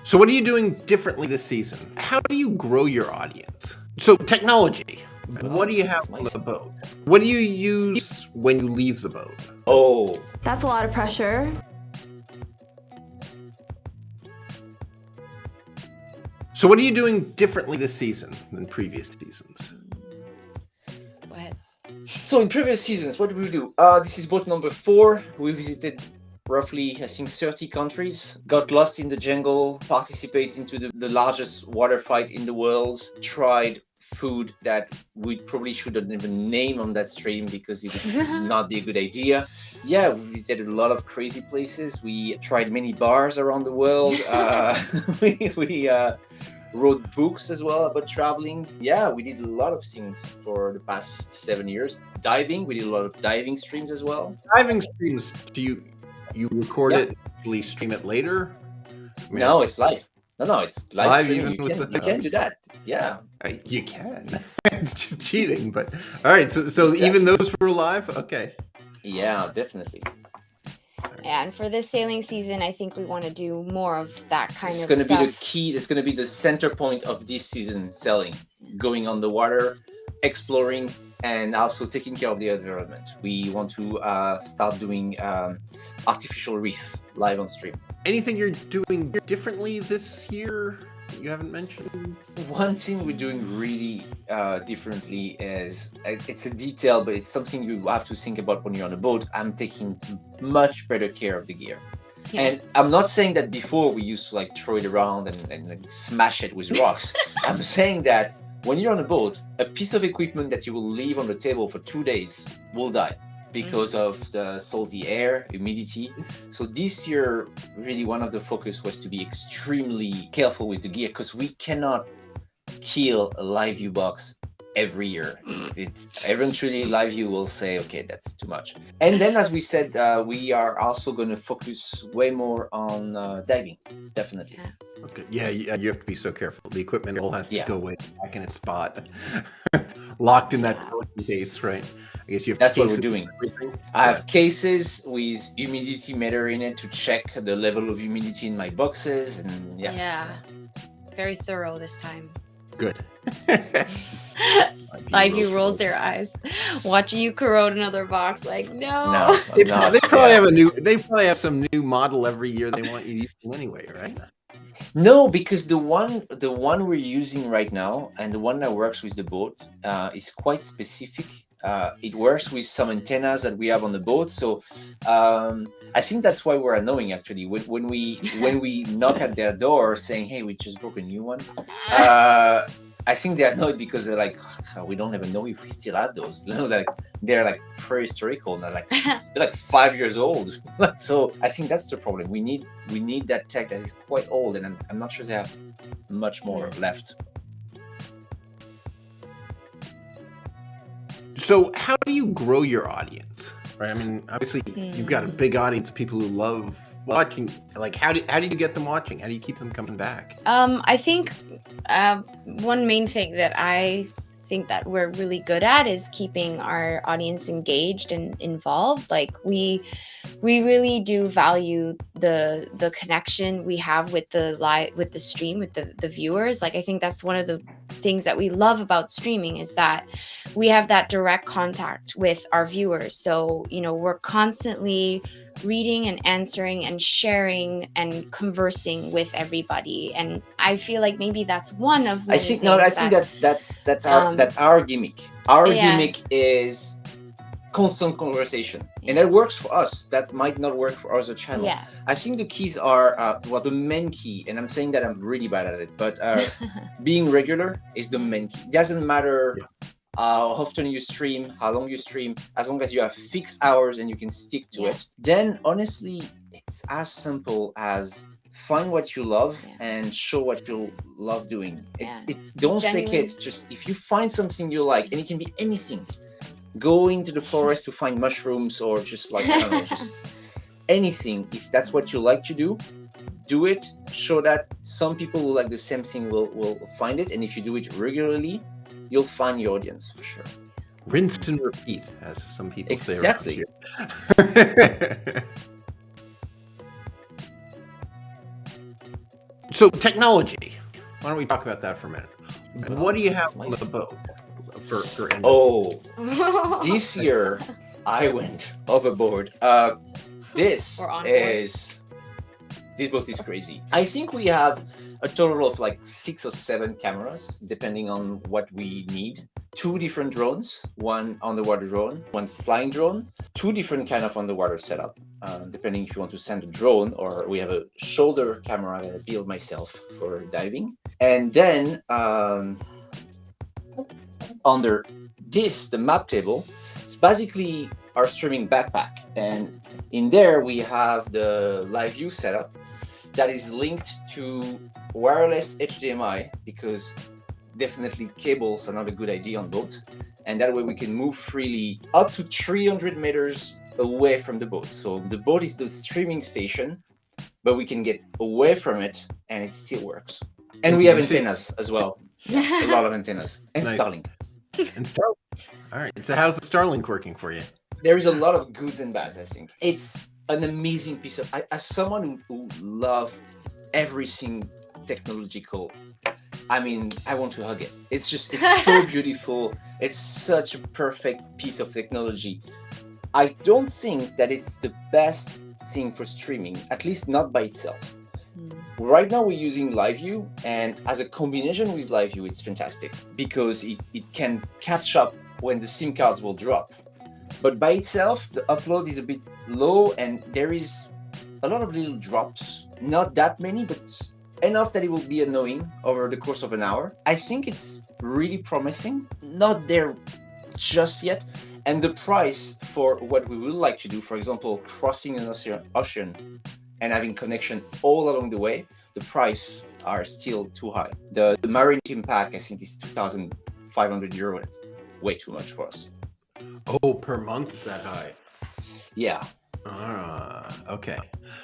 So what are you doing differently this season? How do you grow your audience? So technology. What do you have on the boat? What do you use when you leave the boat? Oh, That's a lot of pressure. So what are you doing differently this season than previous seasons? Go ahead. so in previous seasons, what did we do? This is boat number 4. We visited roughly, I think, 30 countries, got lost in the jungle, participated into the largest water fight in the world, tried food that we probably shouldn't even name on that stream because it would not be a good idea. Yeah, we visited a lot of crazy places. We tried many bars around the world. We wrote books as well about traveling. Yeah, we did a lot of things for the past 7 years. Diving, we did a lot of diving streams as well. Diving streams, do you record Yeah. it, actually stream it later? I mean, No, it's live. No, it's live Live streaming. even with the- You can do that. Yeah. You can. It's just cheating, but all right. So even those were live. Okay. Yeah, definitely. And for this sailing season, I think we want to do more of that kind It's of going to stuff. be the key. It's going to be the center point of this season, sailing, going on the water, exploring, and also taking care of the environment. We want to start doing artificial reef live on stream. Anything you're doing differently this year that you haven't mentioned? One thing we're doing really differently is, it's a detail, but it's something you have to think about when you're on a boat. I'm taking much better care of the gear. Yeah. And I'm not saying that before we used to like throw it around and like, smash it with rocks. I'm saying that when you're on a boat, a piece of equipment that you will leave on the table for 2 days will die because of the salty air, humidity. So this year, really one of the focus was to be extremely careful with the gear because we cannot kill a LiveU box every year. It's eventually LiveU will say, okay, that's too much. And then, as we said, we are also going to focus way more on diving, definitely. Yeah. Okay. Yeah, you have to be so careful. The equipment all has to go way back in its spot, locked in that case, right? I guess you have. That's what we're cases doing. and everything. I have cases with humidity meter in it to check the level of humidity in my boxes, and yes. Yeah. Very thorough this time. Good. LiveU rolls their eyes, watching you corrode another box. Like, no. No, They, I'm not. they probably Yeah. have a new. They probably have some new model every year they want you using anyway, right? No, because the one we're using right now and the one that works with the boat is quite specific. It works with some antennas that we have on the boat, so I think that's why we're annoying. Actually, when we knock at their door saying, "Hey, we just broke a new one," I think they're annoyed because they're like, "Oh, we don't even know if we still have those." You know, like they're like prehistorical, and they're like 5 years old. So I think that's the problem. We need that tech that is quite old, and I'm not sure they have much more left. So how do you grow your audience? Right. I mean, obviously you've got a big audience of people who love watching. Like, how do you get them watching? How do you keep them coming back? I think one main thing that I think that we're really good at is keeping our audience engaged and involved. Like we really do value the connection we have with the stream, with the viewers. Like I think that's one of the things that we love about streaming is that we have that direct contact with our viewers. So, we're constantly reading and answering and sharing and conversing with everybody, and I feel like maybe that's one of I think that's our gimmick. Our gimmick is constant conversation, and that works for us. That might not work for other channels. I think the keys are the main key, and I'm saying that I'm really bad at it, but being regular is the main key. It doesn't matter how often you stream, how long you stream, as long as you have fixed hours and you can stick to it. Then honestly, it's as simple as find what you love and show what you love doing. It's don't fake it. Just if you find something you like, and it can be anything, go into the forest to find mushrooms, or just like I don't know, just anything. If that's what you like to do it. Show that some people who like the same thing will find it, and if you do it regularly, you'll find your audience for sure. Rinse and repeat, as some people say. Exactly. So technology. Why don't we talk about that for a minute? What do you have on the boat for Oh, this year I went overboard. This boat is crazy. I think we have a total of like 6 or 7 cameras, depending on what we need. 2 different drones, one underwater drone, one flying drone, 2 different kind of underwater setup, depending if you want to send a drone, or we have a shoulder camera that I built myself for diving. And then under this, the map table, it's basically our streaming backpack. And in there we have the LiveU setup that is linked to wireless HDMI, because definitely cables are not a good idea on boats. And that way we can move freely up to 300 meters away from the boat. So the boat is the streaming station, but we can get away from it and it still works. And we have antennas as well. Yeah, a lot of antennas. And nice. Starlink. And Starlink. All right. So how's the Starlink working for you? There is a lot of goods and bads, I think. It's an amazing piece of... as someone who loves everything technological, I mean, I want to hug it. It's so beautiful. It's such a perfect piece of technology. I don't think that it's the best thing for streaming, at least not by itself. Right now we're using LiveU, and as a combination with LiveU, it's fantastic because it can catch up when the SIM cards will drop. But by itself, the upload is a bit low, and there is a lot of little drops. Not that many, but enough that it will be annoying over the course of an hour. I think it's really promising. Not there just yet. And the price for what we would like to do, for example, crossing an ocean and having connection all along the way, the price are still too high. The Maritime Pack, I think, is 2,500 euros. It's way too much for us. Oh, per month is that high? Yeah. Okay.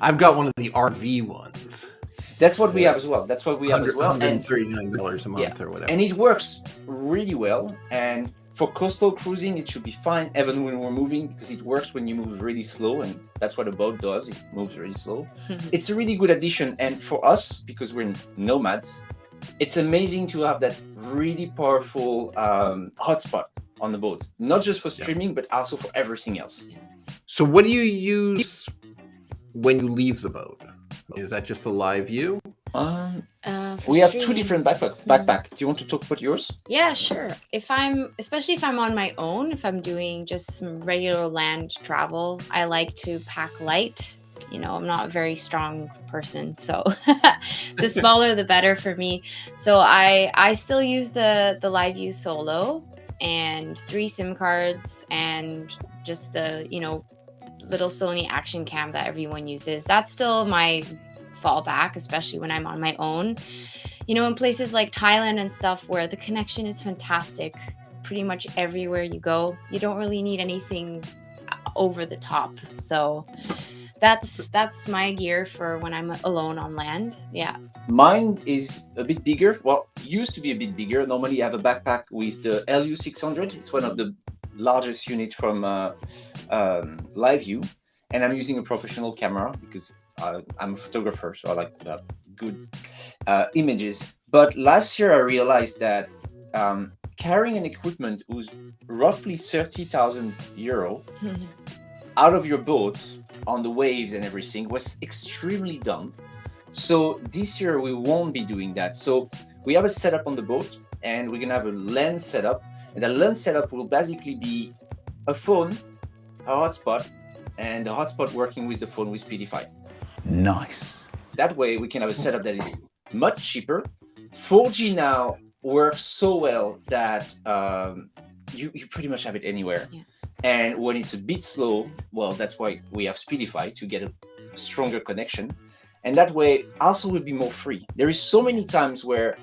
I've got one of the RV ones. That's what we have as well. $139 a month or whatever. And it works really well. And for coastal cruising, it should be fine, even when we're moving, because it works when you move really slow, and that's what a boat does. It moves really slow. It's a really good addition. And for us, because we're nomads, it's amazing to have that really powerful hotspot on the boat, not just for streaming, but also for everything else. So what do you use when you leave the boat? Is that just a LiveU? We have 2 different backpack. Do you want to talk about yours? Yeah, sure. Especially if I'm on my own, if I'm doing just some regular land travel, I like to pack light. You know, I'm not a very strong person, so the smaller the better for me. So I still use the LiveU Solo and 3 SIM cards and just the, little Sony action cam that everyone uses. That's still my fallback, especially when I'm on my own. In places like Thailand and stuff where the connection is fantastic, pretty much everywhere you go, you don't really need anything over the top. So that's my gear for when I'm alone on land. Yeah. Mine is a bit bigger. Well, used to be a bit bigger. Normally I have a backpack with the LU 600. It's one of the largest unit from LiveU, and I'm using a professional camera because I'm a photographer, so I like to have good images. But last year I realized that carrying an equipment was roughly 30,000 euro out of your boat on the waves and everything was extremely dumb. So this year we won't be doing that. So we have a setup on the boat, and we're gonna have a lens setup, and the lens setup will basically be a phone, a hotspot, and the hotspot working with the phone with Speedify. Nice. That way we can have a setup that is much cheaper. 4G now works so well that you pretty much have it anywhere. Yeah. And when it's a bit slow, well, that's why we have Speedify, to get a stronger connection. And that way also will be more free. There is so many times where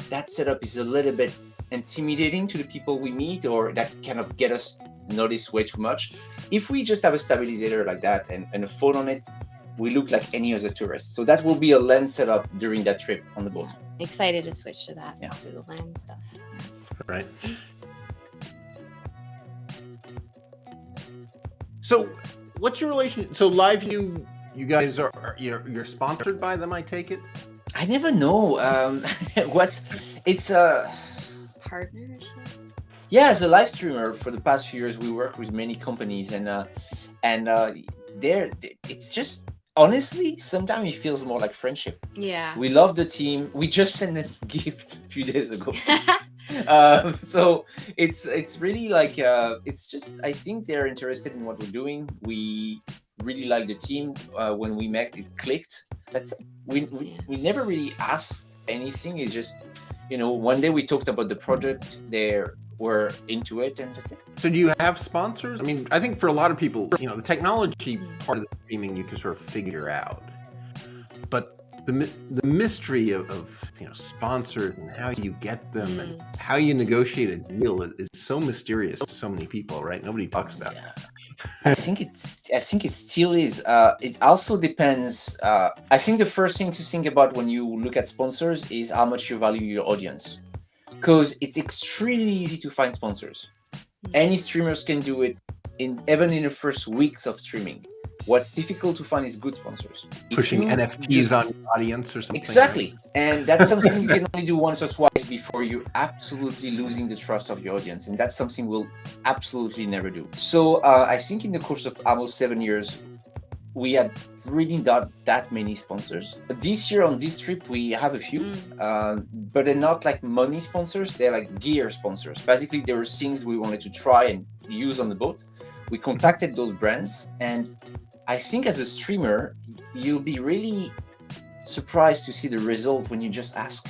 that setup is a little bit intimidating to the people we meet, or that kind of get us noticed way too much. If we just have a stabilizer like that and a phone on it, we look like any other tourist. So that will be a lens setup during that trip on the boat. Excited to switch to that, to the lens stuff. Right. So what's your relation? So LiveU, you guys are you're sponsored by them, I take it? I never know. What's it's partnership? Yeah, as a live streamer for the past few years, we work with many companies, and there it's just honestly sometimes it feels more like friendship. Yeah. We love the team. We just sent a gift a few days ago. So it's really like it's just I think they're interested in what we're doing. We really like the team. When we met, it clicked. That's it. We never really asked anything. It's just, one day we talked about the project. They were into it, and that's it. So do you have sponsors? I mean, I think for a lot of people, the technology part of the streaming you can sort of figure out, but the mystery of sponsors and how you get them and how you negotiate a deal is so mysterious to so many people, right? Nobody talks about it. I think it still is. It also depends. I think the first thing to think about when you look at sponsors is how much you value your audience, because it's extremely easy to find sponsors. Any streamers can do it, even in the first weeks of streaming. What's difficult to find is good sponsors. Pushing NFTs on your audience or something. Exactly. And that's something you can only do once or twice before you're absolutely losing the trust of your audience. And that's something we'll absolutely never do. So I think in the course of almost 7 years, we had really not that many sponsors. This year on this trip, we have a few, but they're not like money sponsors. They're like gear sponsors. Basically, there were things we wanted to try and use on the boat. We contacted those brands, and I think as a streamer, you'll be really surprised to see the result when you just ask.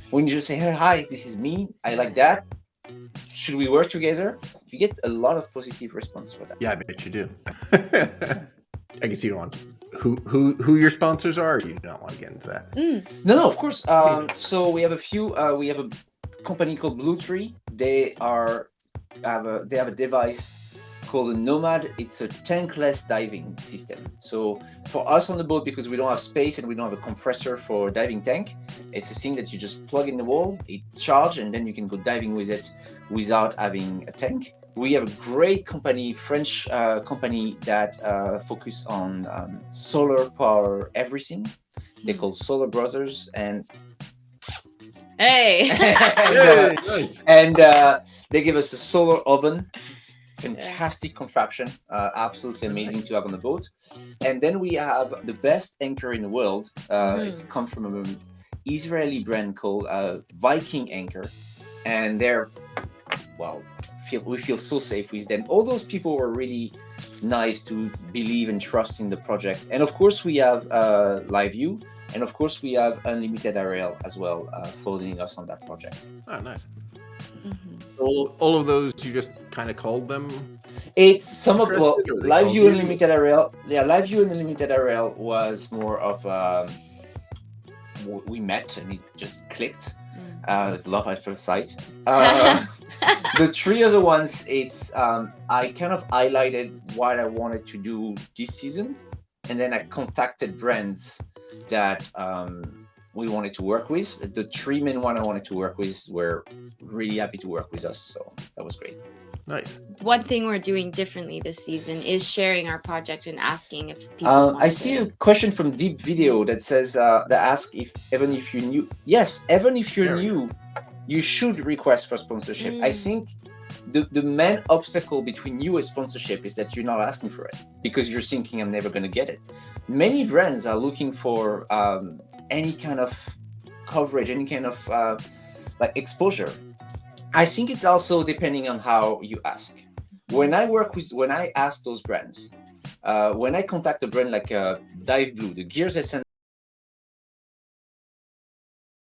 When you just say, hey, hi, this is me. I like that. Should we work together? You get a lot of positive response for that. Yeah, I bet you do. I guess you don't want who your sponsors are, or you don't want to get into that. No, of course. So we have a few. We have a company called Blue Tree. They have a device called a Nomad. It's a tankless diving system. So for us on the boat, because we don't have space and we don't have a compressor for diving tank, it's a thing that you just plug in the wall, it charges, and then you can go diving with it without having a tank. We have a great company, French company that focus on solar power everything. They're called Solar Brothers, and hey, Nice. And they give us a solar oven. Fantastic contraption, absolutely amazing to have on the boat. And then we have the best anchor in the world. It's come from an Israeli brand called Viking Anchor, and they're we feel so safe with them. All those people were really nice to believe and trust in the project. And of course we have LiveU, and of course we have Unlimited IRL as well, following us on that project. Oh, nice. All of those you just kind of called them? It's some of LiveU Unlimited IRL. Yeah, LiveU and Unlimited IRL was more of we met and it just clicked. It was love at first sight. The three other ones, it's I kind of highlighted what I wanted to do this season, and then I contacted brands that we wanted to work with. The three main one I wanted to work with were really happy to work with us, so that was great. Nice. One thing we're doing differently this season is sharing our project and asking if people want I see a question from Deep Video that says that asks if even if you're new. Yes, even if you're new, you should request for sponsorship. I think the main obstacle between you and sponsorship is that you're not asking for it because you're thinking I'm never going to get it. Many brands are looking for any kind of coverage, any kind of exposure. I think it's also depending on how you ask. When I ask those brands, when I contact a brand like Dive Blue, the gears I send